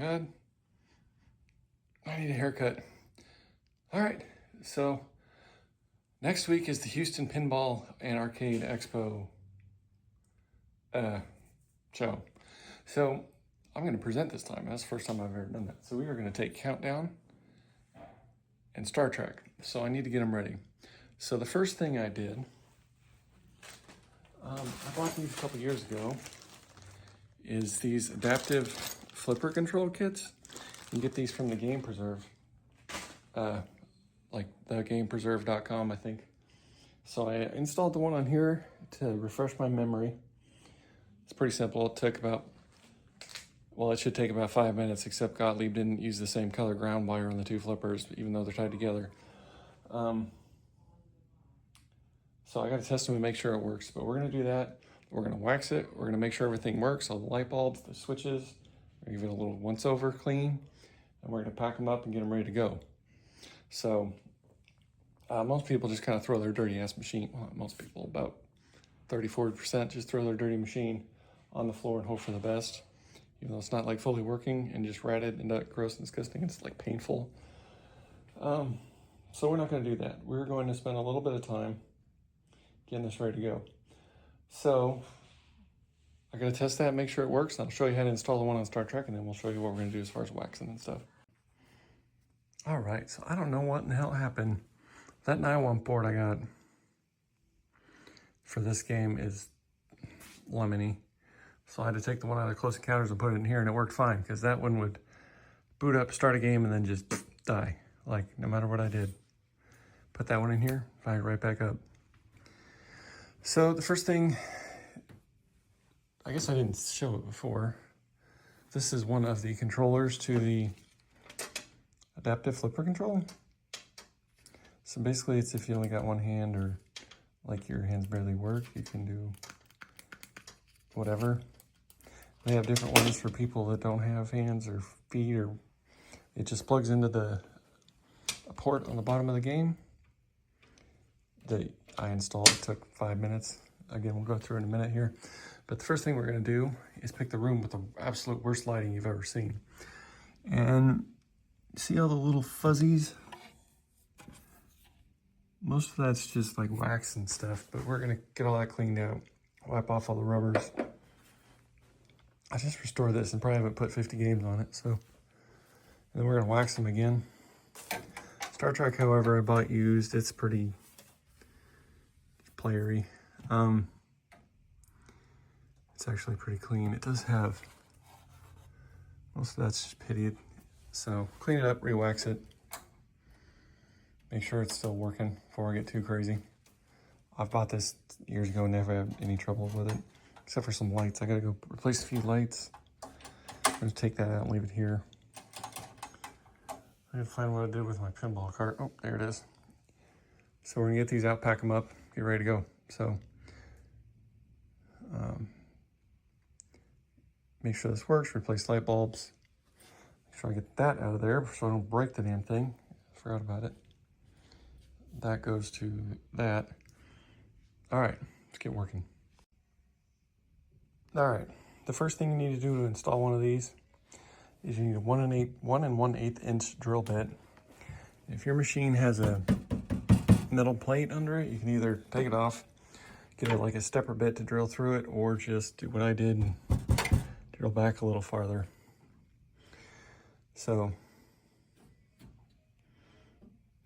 God. I need a haircut. All right, so next week is the Houston Pinball and Arcade Expo show. So I'm going to present this time. That's the first time I've ever done that. So we are going to take Countdown and Star Trek. So I need to get them ready. So the first thing I did, I bought these a couple years ago, is these adaptive flipper control kits. You can get these from the Game Preserve, like thegamepreserve.com, I think. So I installed the one on here to refresh my memory. It's pretty simple. It took about, well, it should take about 5 minutes, except Gottlieb didn't use the same color ground wire on the two flippers, even though they're tied together. So I got to test them and make sure it works, but we're going to do that. We're going to wax it. We're going to make sure everything works, all the light bulbs, the switches. We're going to give it a little once-over clean, and we're going to pack them up and get them ready to go. So most people just kind of throw their dirty-ass machine, well, not most people, about 30–40% just throw their dirty machine on the floor and hope for the best. Even though it's not like fully working and just ratted and gross and disgusting, it's like painful. So we're not going to do that. We're going to spend a little bit of time getting this ready to go. So I got to test that, make sure it works, and I'll show you how to install the one on Star Trek, and then we'll show you what we're going to do as far as waxing and stuff. All right, so I don't know what in the hell happened. That nylon board I got for this game is lemony. So I had to take the one out of Close Encounters and put it in here, and it worked fine, because that one would boot up, start a game, and then just die, like no matter what I did. Put that one in here, fire it right back up. So the first thing, I guess I didn't show it before. This is one of the controllers to the adaptive flipper control. So basically it's if you only got one hand, or like your hands barely work, you can do whatever. They have different ones for people that don't have hands or feet, or it just plugs into a port on the bottom of the game that I installed. It took 5 minutes. Again, we'll go through in a minute here. But the first thing we're going to do is pick the room with the absolute worst lighting you've ever seen. And see all the little fuzzies? Most of that's just like wax and stuff, but we're going to get all that cleaned out, wipe off all the rubbers. I just restored this and probably haven't put 50 games on it, so. And then we're going to wax them again. Star Trek, however, I bought used. It's pretty playery. It's actually pretty clean. It does have, most of that's just pitted. So clean it up, re-wax it. Make sure it's still working before I get too crazy. I've bought this years ago and never had any trouble with it, except for some lights. I gotta go replace a few lights. I'm gonna take that out and leave it here. I gotta find what I did with my pinball cart. Oh, there it is. So we're gonna get these out, pack them up, get ready to go. So make sure this works, replace light bulbs. Make sure I get that out of there so I don't break the damn thing. I forgot about it. That goes to that. All right, let's get working. All right, the first thing you need to do to install one of these is you need a 1 1/8 inch drill bit. If your machine has a metal plate under it, you can either take it off, get it like a stepper bit to drill through it, or just do what I did and drill back a little farther. So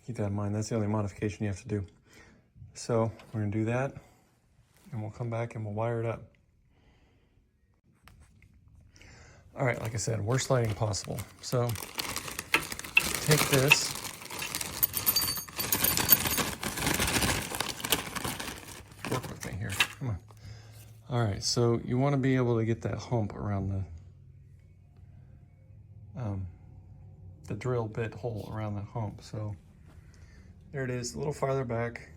keep that in mind. That's the only modification you have to do. So we're gonna do that, and we'll come back and we'll wire it up. All right, like I said, worst lighting possible. So take this, work with me here, come on. All right, so you wanna be able to get that hump around the drill bit hole around that hump. So there it is, a little farther back.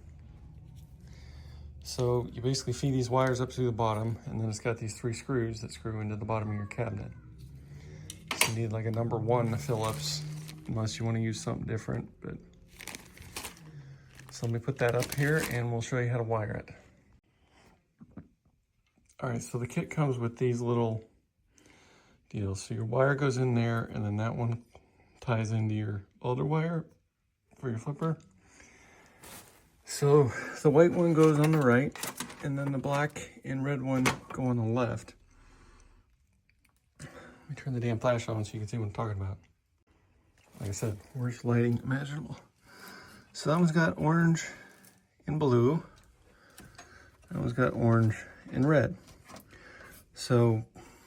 So you basically feed these wires up to the bottom, and then it's got these 3 screws that screw into the bottom of your cabinet. So you need like a number 1 Phillips, unless you want to use something different. But so let me put that up here and we'll show you how to wire it. All right, so the kit comes with these little deal. So your wire goes in there, and then that one ties into your older wire for your flipper. So the white one goes on the right, and then the black and red one go on the left. Let me turn the damn flash on so you can see what I'm talking about. Like I said, worst lighting imaginable. So that one's got orange and blue. That one's got orange and red. So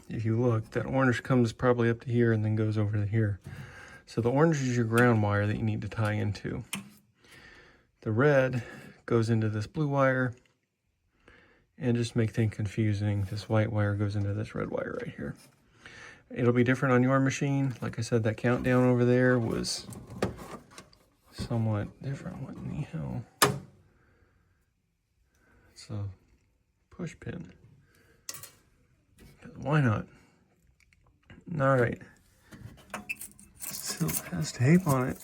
if you look, that orange comes probably up to here and then goes over to here. So the orange is your ground wire that you need to tie into. The red goes into this blue wire, and just to make things confusing, this white wire goes into this red wire right here. It'll be different on your machine. Like I said, that countdown over there was somewhat different. What in the hell? It's a push pin. Why not? All right. Still has tape on it.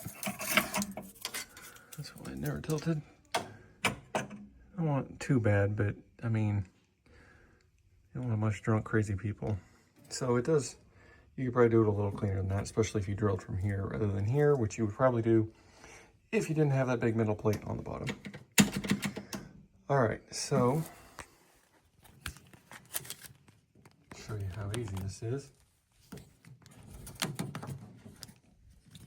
That's why it never tilted. I don't want it too bad, but I mean, you don't have much drunk, crazy people. So it does, you could probably do it a little cleaner than that, especially if you drilled from here rather than here, which you would probably do if you didn't have that big metal plate on the bottom. All right, so show you how easy this is.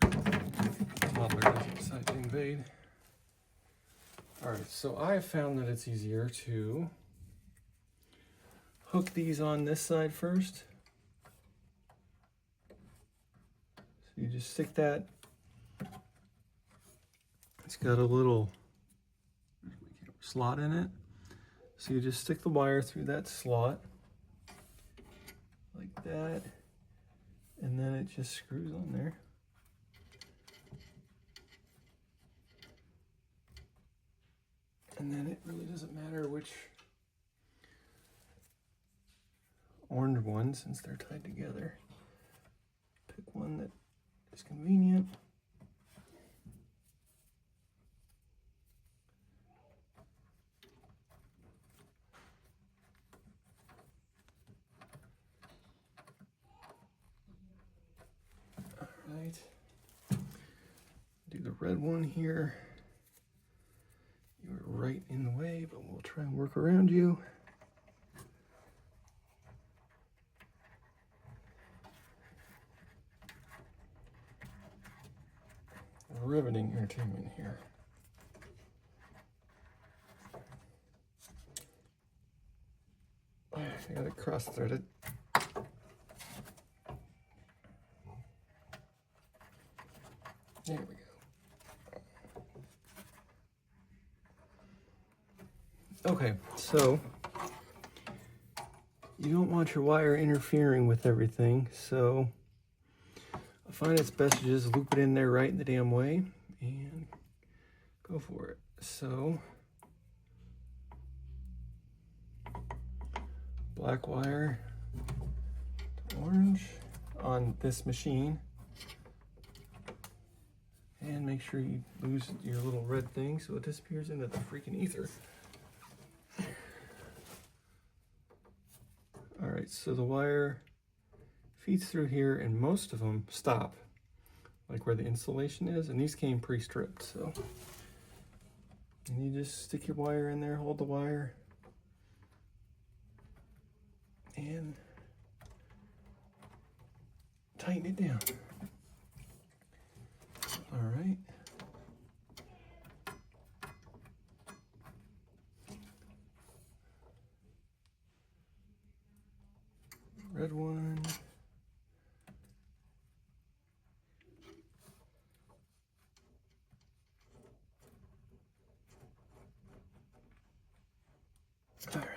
Modeler doesn't decide to invade. All right, so I have found that it's easier to hook these on this side first. So you just stick that. It's got a little slot in it. So you just stick the wire through that slot like that, and then it just screws on there. And then it really doesn't matter which orange one, since they're tied together. Pick one that is convenient. All right. Do the red one here. You're right in the way, but we'll try and work around you. Riveting entertainment here. I got it cross-threaded. There we go. Okay, so you don't want your wire interfering with everything, so I find it's best to just loop it in there right in the damn way and go for it. So black wire to orange on this machine, and make sure you lose your little red thing so it disappears into the freaking ether. All right, so the wire feeds through here, and most of them stop, like where the insulation is, and these came pre-stripped, so. And you just stick your wire in there, hold the wire, and tighten it down. All right. Red one. All right.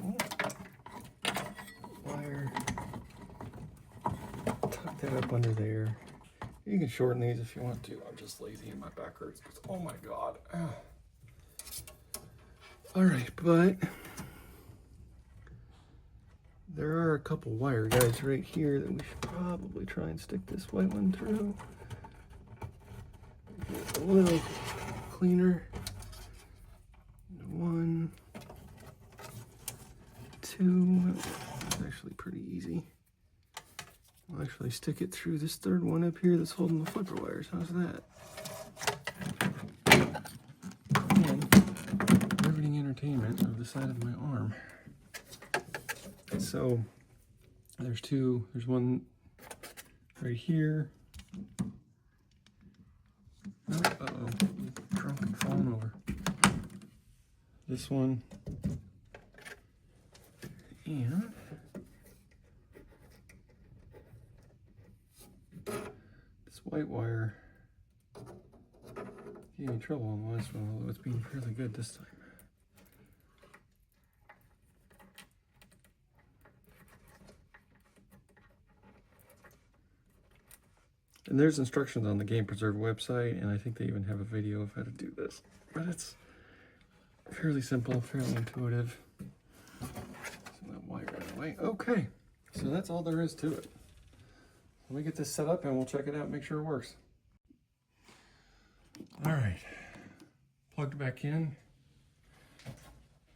So, wire. Tuck that up under there. You can shorten these if you want to. I'm just lazy and my back hurts because, oh my God. All right, but there are a couple wire guides right here that we should probably try and stick this white one through. Get it a little cleaner. 1, 2, there's actually pretty easy. I'll actually stick it through this third one up here that's holding the flipper wires. How's that? And riveting entertainment of the side of my arm. So there's two, there's one right here. Oh, uh-oh, drunk and falling over. This one. And this white wire gave me trouble on the last one, although it's been fairly good this time. And there's instructions on the Game Preserve website, and I think they even have a video of how to do this. But it's fairly simple, fairly intuitive. So that wire right away. Okay, so that's all there is to it. Let me get this set up and we'll check it out, make sure it works. All right, plugged it back in.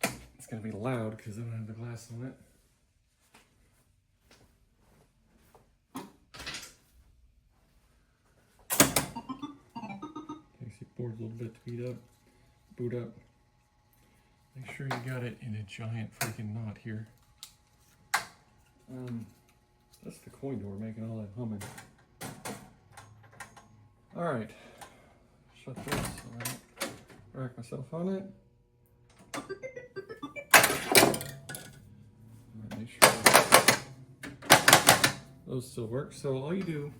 It's gonna be loud because I don't have the glass on it. Board's a little bit to boot up. Make sure you got it in a giant freaking knot here. That's the coin door making all that humming. All right, shut this so I don't rack myself on it. Make sure those still work. So all you do,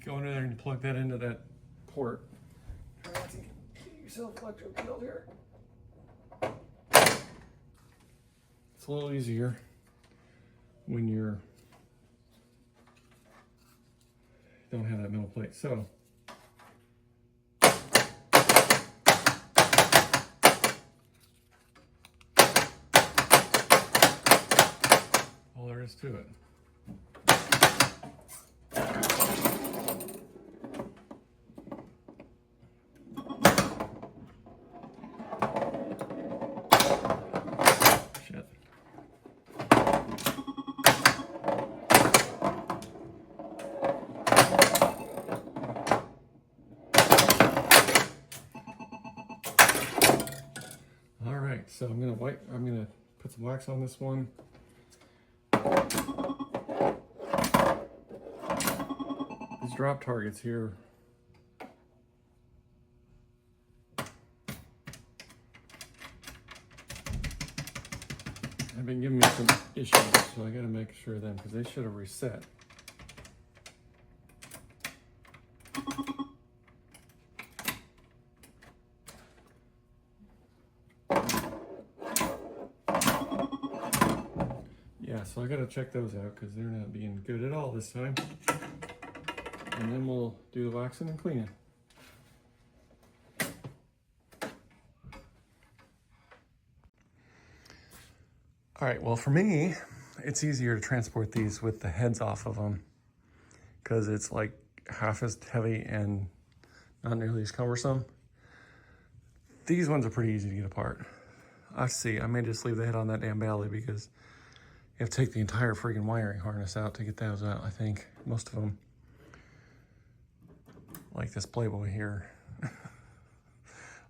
go in there and plug that into that port. Try not to get yourself electrocuted here. It's a little easier when you don't have that metal plate. So all there is to it. So I'm gonna put some wax on this one. These drop targets here have been giving me some issues, so I gotta make sure of them because they should have reset. So I gotta check those out because they're not being good at all this time. And then we'll do the waxing and cleaning. All right, well for me, it's easier to transport these with the heads off of them because it's like half as heavy and not nearly as cumbersome. These ones are pretty easy to get apart. I see, I may just leave the head on that damn Bally because you have to take the entire freaking wiring harness out to get those out, I think. Most of them. Like this Playboy here.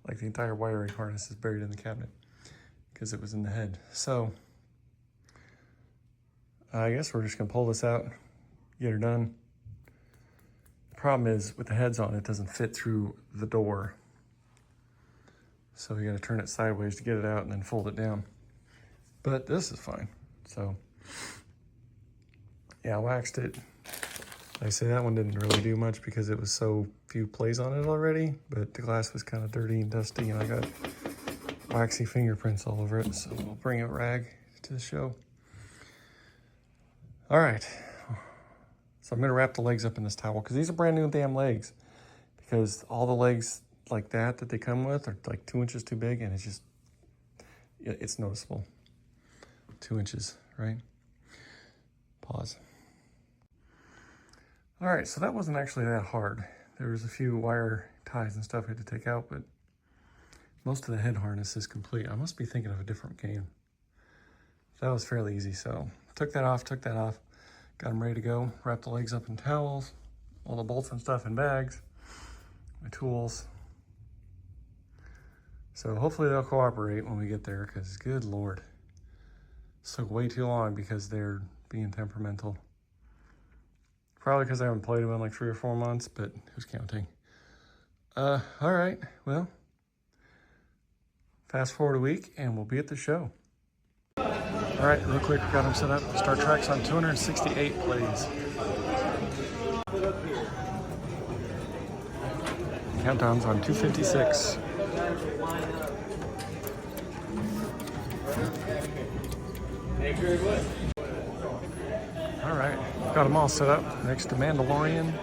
Like the entire wiring harness is buried in the cabinet because it was in the head. So, I guess we're just gonna pull this out, get her done. The problem is with the heads on, it doesn't fit through the door. So you gotta turn it sideways to get it out and then fold it down. But this is fine. So, yeah, I waxed it. Like I say, that one didn't really do much because it was so few plays on it already, but the glass was kind of dirty and dusty, and I got waxy fingerprints all over it, so we'll bring a rag to the show. All right, so I'm gonna wrap the legs up in this towel because these are brand new damn legs because all the legs like that they come with are like 2 inches too big, and it's noticeable. 2 inches, right? Pause. All right, so that wasn't actually that hard. There was a few wire ties and stuff I had to take out, but most of the head harness is complete. I must be thinking of a different game. that was fairly easy. So took that off, got them ready to go, wrapped the legs up in towels, all the bolts and stuff in bags, my tools. So hopefully they'll cooperate when we get there, because good Lord, it took way too long because they're being temperamental. Probably because I haven't played them in like 3 or 4 months, but who's counting? All right, well, fast forward a week and we'll be at the show. All right, real quick, got them set up. Star Trek's on 268 plays. Countdown's on 256. All right, got them all set up next to Mandalorian.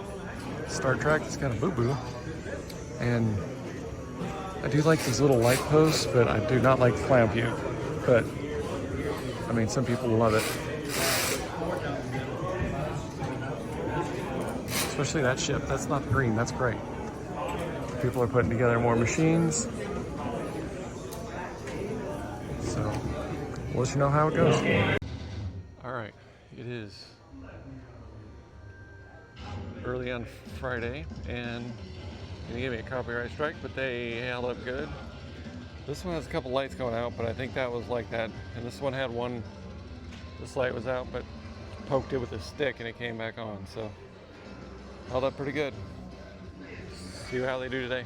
Star Trek, it's got a boo-boo. And I do like these little light posts, but I do not like the clown puke. But, I mean, some people love it. Especially that ship, that's not green, that's great. People are putting together more machines. So, we'll let you know how it goes. All right, it is early on Friday, and they gave me a copyright strike, but they held up good. This one has a couple lights going out, but I think that was like that. And this one had one, this light was out, but poked it with a stick and it came back on. So, held up pretty good. See how they do today.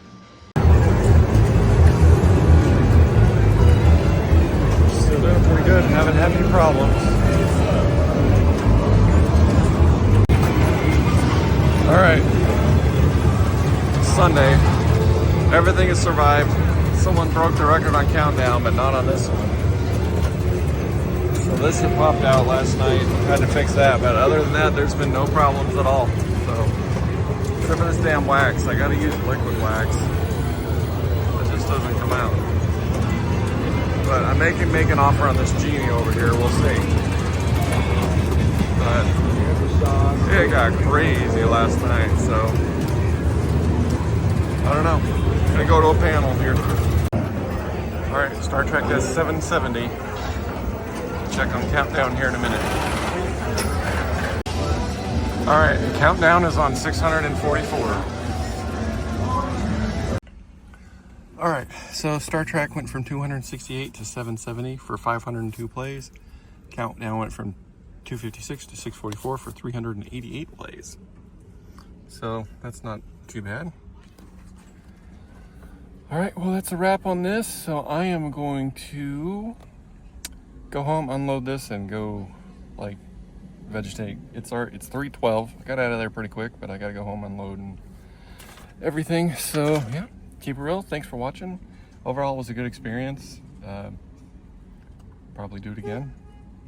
Still doing pretty good, haven't had any problems. All right, Sunday, everything has survived. Someone broke the record on Countdown, but not on this one. So this had popped out last night, had to fix that, but other than that, there's been no problems at all. So, except for this damn wax. I gotta use liquid wax. It just doesn't come out. But I may make an offer on this Genie over here, we'll see. But it got crazy last night, so I don't know. Gonna go to a panel here. All right, Star Trek does 770. Check on Countdown here in a minute. All right, Countdown is on 644. All right, so Star Trek went from 268 to 770 for 502 plays. Countdown went from 256 to 644 for 388 plays. So that's not too bad. All right, well, that's a wrap on this. So I am going to go home, unload this, and go like vegetate. It's 3:12. I got out of there pretty quick, but I got to go home, unload, and everything. So yeah, keep it real. Thanks for watching. Overall, it was a good experience. Probably do it again.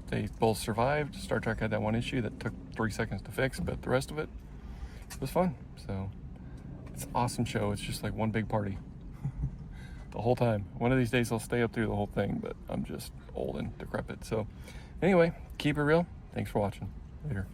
They both survived. Star Trek had that one issue that took 3 seconds to fix, but the rest of it was fun. So it's an awesome show. It's just like one big party. The whole time. One of these days I'll stay up through the whole thing, but I'm just old and decrepit. So anyway, keep it real. Thanks for watching. Later.